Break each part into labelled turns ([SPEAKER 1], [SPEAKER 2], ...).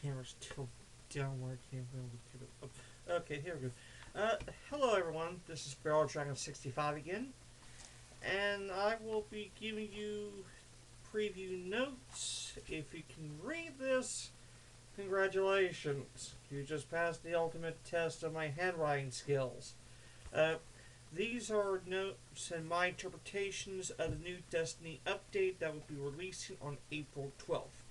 [SPEAKER 1] camera's still down where I can't really get it up. Okay, here we go. Hello everyone, this is Barrel Dragon 65 again, and I will be giving you preview notes. If you can read this, congratulations. You just passed the ultimate test of my handwriting skills. Uh, these are notes and my interpretations of the new Destiny update that will be releasing on April 12th.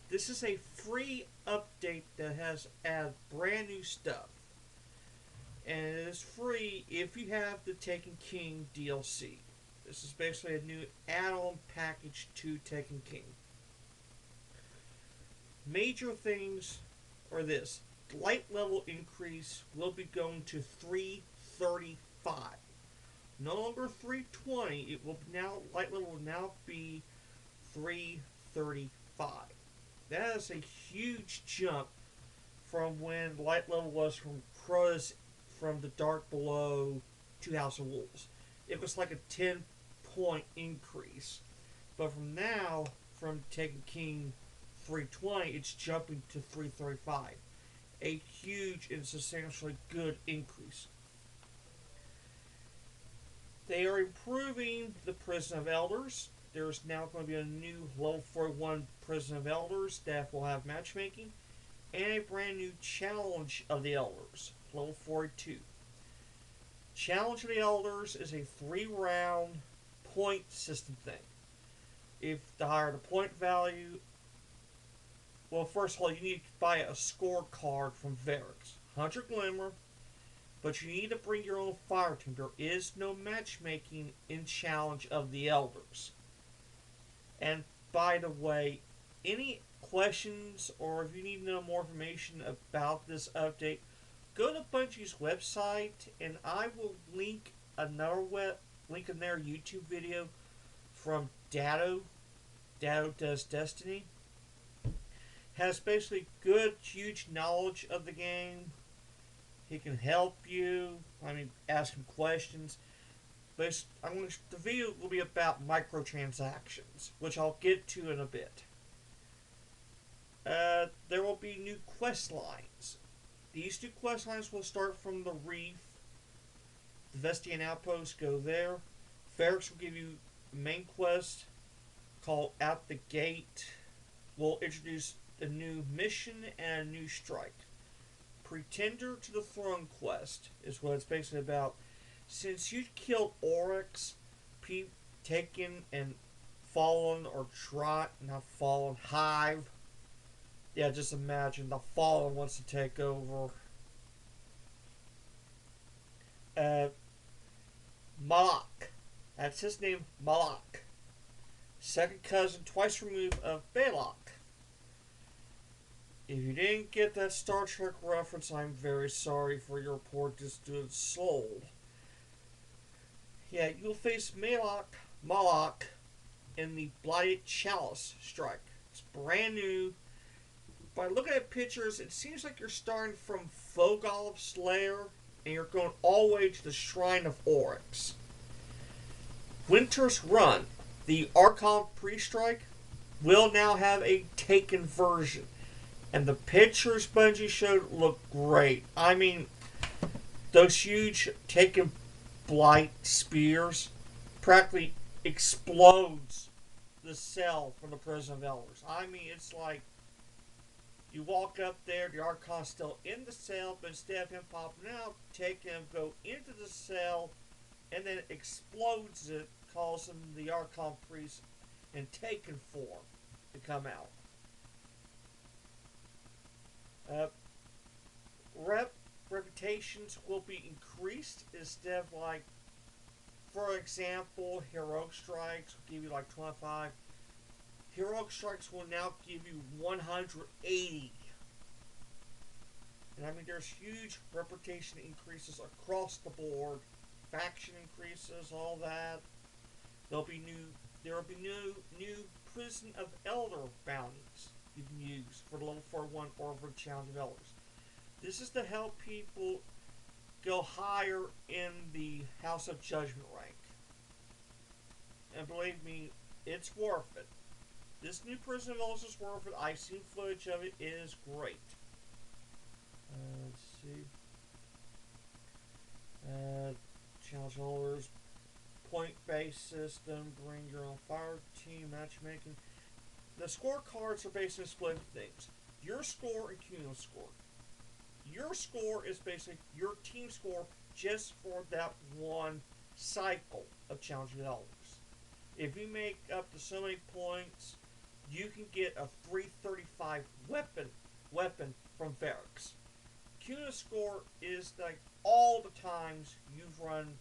[SPEAKER 1] This is a free update that has added brand new stuff. And it is free if you have the Taken King DLC. This is basically a new add-on package to Taken King. Major things are this. Light level increase will be going to 335. No longer 320. It will now light level will now be 335. That is a huge jump from when light level was from Cruz from the Dark Below to House of Wolves. It was like a 10-point increase. But from now, from Taken King 320, it's jumping to 335. A huge and substantially good increase. They are improving the Prison of Elders. There's now going to be a new level 41 Prison of Elders that will have matchmaking, and a brand new Challenge of the Elders, level 42. Challenge of the Elders is a 3-round point system thing. If the higher the point value, well, first of all, you need to buy a scorecard from Varix. Hunter Glimmer, but you need to bring your own fire team. There is no matchmaking in Challenge of the Elders. And by the way, any questions or if you need to know more information about this update, go to Bungie's website and I will link link in their YouTube video from Dado. Dado Does Destiny. Has basically good, huge knowledge of the game. He can help you. Ask him questions. But the video will be about microtransactions, which I'll get to in a bit. There will be new quest lines. These two quest lines will start from the Reef. The Vestian Outpost, go there. Ferrex will give you a main quest called Out the Gate. Will introduce a new mission and a new strike. Pretender to the Throne quest is what it's basically about. Since you killed Oryx, Taken and Fallen or not Fallen, Hive. Yeah, just imagine the Fallen wants to take over. Malak. That's his name, Malak. Second cousin, twice removed of Balak. If you didn't get that Star Trek reference, I'm very sorry for your poor distant soul. Yeah, you'll face Malak in the Blighted Chalice strike. It's brand new. By looking at pictures, it seems like you're starting from Fogal's Lair and you're going all the way to the Shrine of Oryx. Winter's Run, the Archon pre-strike, will now have a Taken version. And the pictures Bungie showed look great. Those huge Taken Blight spears practically explodes the cell from the Prison of Elders. It's like you walk up there, the Archon's still in the cell, but instead of him popping out, take him, go into the cell, and then explodes it, causing the Archon priest in Taken form to come out. Reputations will be increased instead of for example, Heroic Strikes will give you 25. Heroic Strikes will now give you 180. And there's huge reputation increases across the board. Faction increases, all that. There will be new Prison of Elder bounties you can use for the level 41 or for the Challenge of Elders. This is to help people go higher in the House of Judgment rank. And believe me, it's worth it. This new Prison of Elders is worth it. I've seen footage of it. It is great. Let's see. Challenge Elders, point-based system, bring your own fire team, matchmaking. The scorecards are basically split things. Your score and Kuno's score. Your score is basically your team score just for that one cycle of Challenging Elders. If you make up to so many points, you can get a 335 weapon from Varix. Kuno's score is like all the times you've run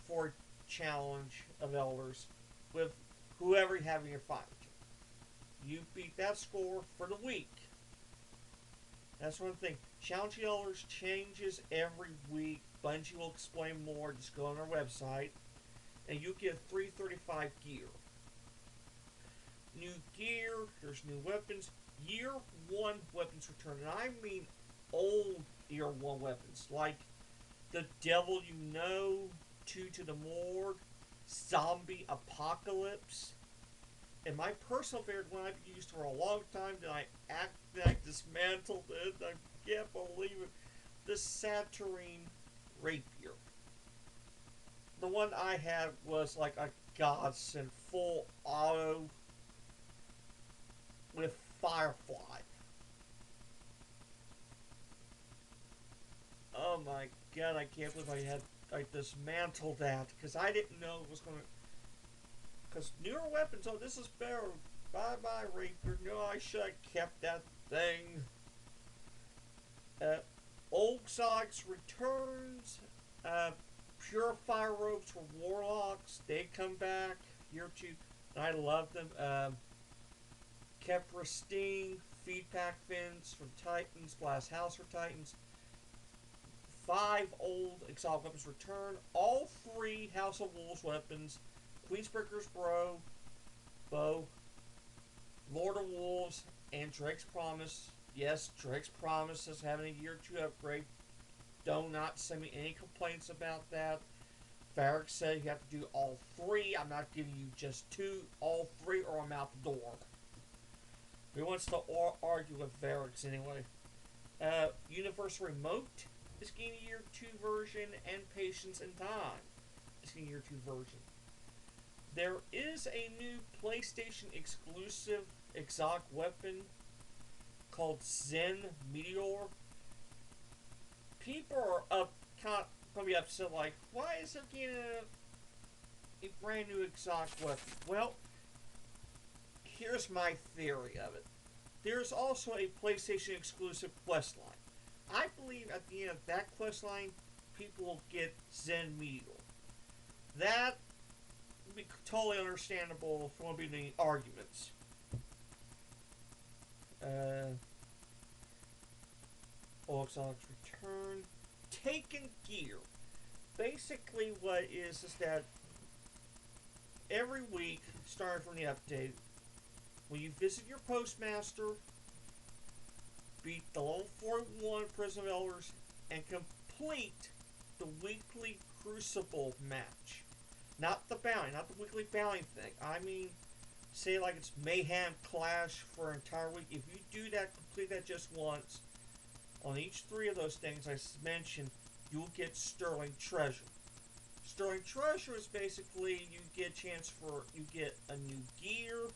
[SPEAKER 1] for a challenge of Elders with whoever you have in your fight. You beat that score for the week. That's one thing. Challenge Elders changes every week. Bungie will explain more. Just go on our website. And you get 335 gear. New gear. There's new weapons. Year 1 weapons return. And I mean old Year 1 weapons. Like the Devil You Know, Two to the Morgue, Zombie Apocalypse. And my personal favorite one I've used for a long time that I dismantled it. I can't believe it. The Saturnine Rapier. The one I had was like a godsend, full auto with Firefly. Oh my god, I can't believe I dismantled that because I didn't know it was going to. Because newer weapons, oh, this is better. Bye-bye, Rapier. No, I should have kept that thing. Old Exotics returns. Purifier ropes for Warlocks. They come back. Year 2. And I love them. Kept pristine. Feedback fins from Titans. Blast House for Titans. 5 old exotic weapons return. All 3 House of Wolves weapons. Queensbreaker's Bow, Lord of Wolves, and Drake's Promise. Yes, Drake's Promise is having a year 2 upgrade. Do not send me any complaints about that. Varric said you have to do all 3. I'm not giving you just 2, all 3, or I'm out the door. Who wants to argue with Varric anyway? Universal Remote is getting a year 2 version, and Patience and Time is getting a year 2 version. There is a new PlayStation exclusive exotic weapon called Zen Meteor. People are going to be upset, like, why is there getting a brand new exotic weapon? Well, here's my theory of it. There's also a PlayStation exclusive quest line. I believe at the end of that quest line, people will get Zen Meteor. That would be totally understandable if there won't be any arguments. All Exotics return. Taken Gear. Basically what is that every week, starting from the update, when you visit your postmaster, beat the level 41 Prison of Elders, and complete the weekly Crucible match. Not the bounty, not the weekly bounty thing. I mean, say like it's Mayhem Clash for an entire week. If you do that, complete that just once, on each 3 of those things I mentioned, you'll get Sterling Treasure. Sterling Treasure is basically you get a chance for, you get a new gear,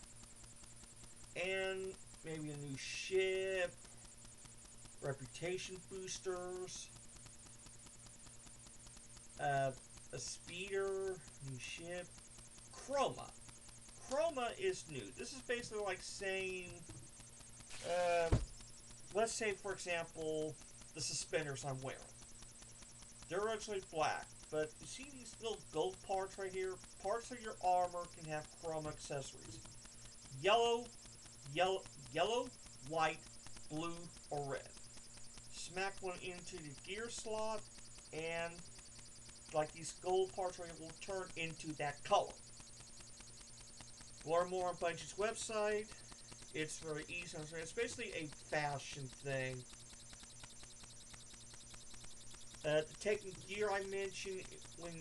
[SPEAKER 1] and maybe a new ship, reputation boosters, a speeder, new ship, Chroma. Chroma is new. This is basically like saying, let's say for example, the suspenders I'm wearing. They're actually black, but you see these little gold parts right here? Parts of your armor can have chroma accessories. Yellow, white, blue, or red. Smack one into the gear slot, and like these gold parts right here will turn into that color. Learn more on Bungie's website. It's very easy to understand. It's basically a fashion thing. The Taken Gear I mentioned, when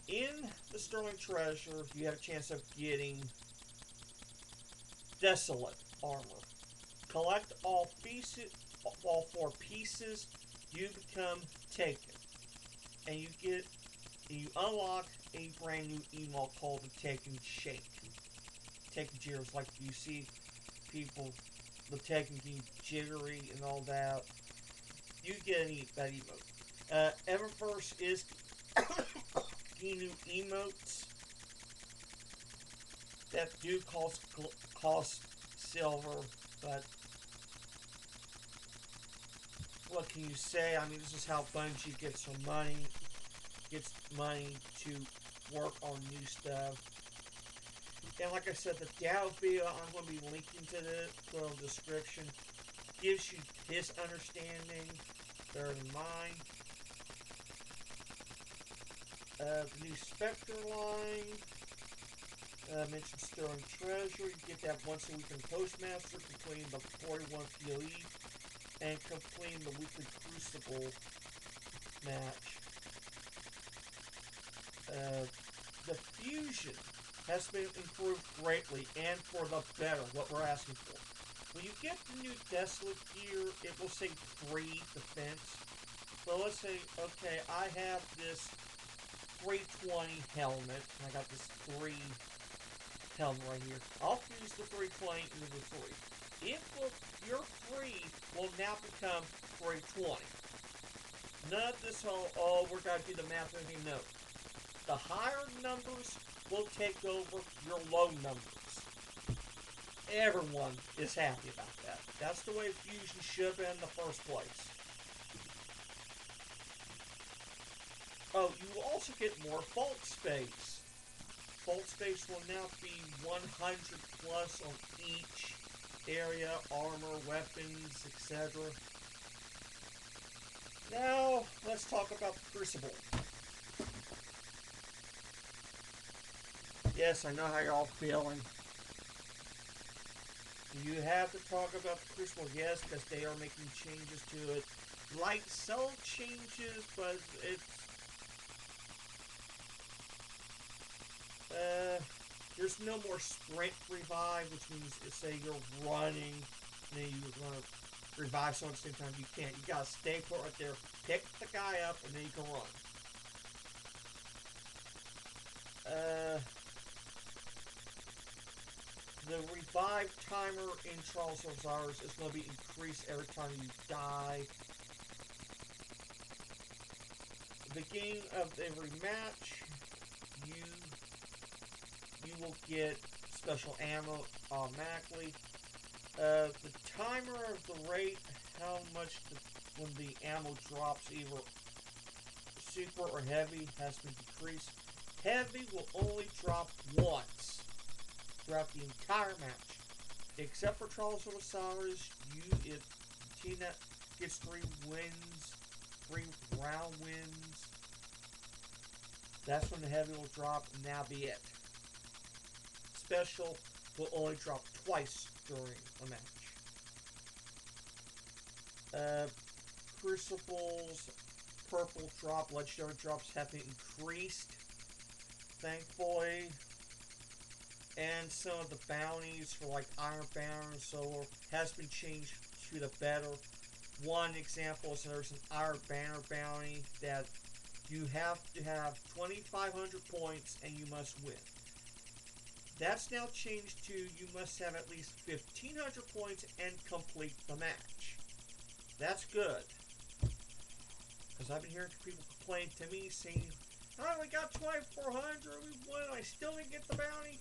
[SPEAKER 1] in the Sterling Treasure, you have a chance of getting Desolate armor. Collect all four pieces. You become Taken, and you unlock a brand new emote called the Taken Shake. Taken jitters, like you see people with Taken being jittery and all that. You get that emote. Eververse is getting new emotes that do cost silver, but what can you say? I mean, this is how Bungie gets money to work on new stuff. And like I said, the Dow video, I'm going to be linking to this, put in the description, gives you his understanding better than mine. The new Spectre line, mentioned Sterling Treasure. You get that once a week in Postmaster, completing the 41 PoE, and completing the weekly Crucible match. The Fusion has been improved greatly and for the better, what we're asking for. When you get the new Desolate gear, it will say 3 defense. So let's say, okay, I have this 320 helmet, and I got this 3 helmet right here. I'll fuse the 320 into the 3. Your 3 will now become 320. None of this whole, oh, we're going to do the math and everything. No. The higher numbers will take over your low numbers. Everyone is happy about that. That's the way Fusion should have been in the first place. Oh, you will also get more vault space. Vault space will now be 100 plus on each area, armor, weapons, etc. Now, let's talk about the Crucible. Yes, I know how you're all feeling. You have to talk about the Crucible, yes, because they are making changes to it. Light subtle changes, but it's there's no more sprint revive, which means say you're running and then you're gonna revive someone at the same time. You can't. You gotta stay put right there, pick the guy up, and then you can run. The revive timer in Trials of Osiris is going to be increased every time you die. At the beginning of every match, you will get special ammo automatically. The timer of the rate, how much when the ammo drops, either super or heavy, has been decreased. Heavy will only drop once throughout the entire match, except for Trials of Osiris. If the team that gets 3 wins, 3 round wins, that's when the heavy will drop, and that'll be it. Special will only drop twice during a match. Crucibles, purple drop, legendary drops have been increased, thankfully. And some of the bounties for like Iron Banner and so has been changed to the better. One example is there's an Iron Banner bounty that you have to have 2,500 points and you must win. That's now changed to you must have at least 1,500 points and complete the match. That's good. Because I've been hearing people complain to me saying, I only got 2,400, we won, I still didn't get the bounty.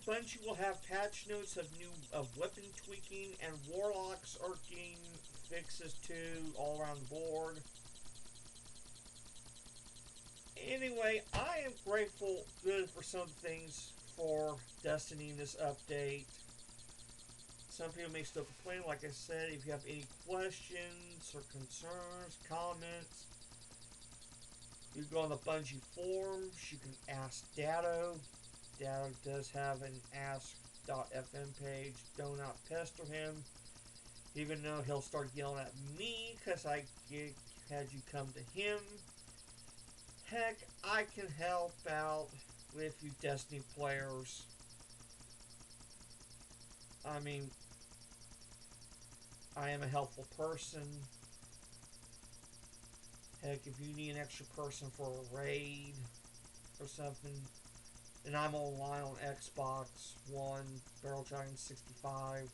[SPEAKER 1] Bungie will have patch notes of weapon tweaking, and warlocks are getting fixes too all around the board. Anyway, I am grateful good for some things for Destiny in this update. Some people may still complain. Like I said, if you have any questions or concerns, comments, you go on the Bungie forums. You can ask Datto. Datto does have an ask.fm page. Do not pester him, even though he'll start yelling at me because I had you come to him. Heck, I can help out with you Destiny players. I mean, I am a helpful person. Heck, if you need an extra person for a raid or something, and I'm online on Xbox One, Barrel Giant 65.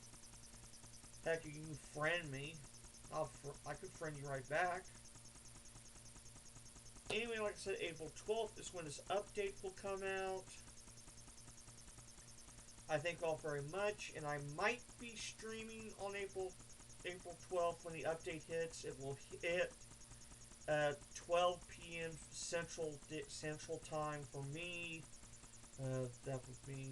[SPEAKER 1] Heck, you can friend me. I could friend you right back. Anyway, like I said, April 12th is when this update will come out. I thank you all very much, and I might be streaming on April 12th when the update hits. It will hit at 12 p.m. Central Time for me. That would be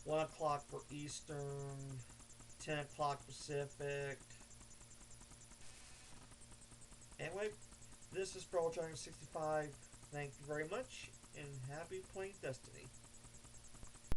[SPEAKER 1] 1 o'clock for Eastern, 10 o'clock Pacific. Anyway, this is Pro Giant 65. Thank you very much, and happy playing Destiny.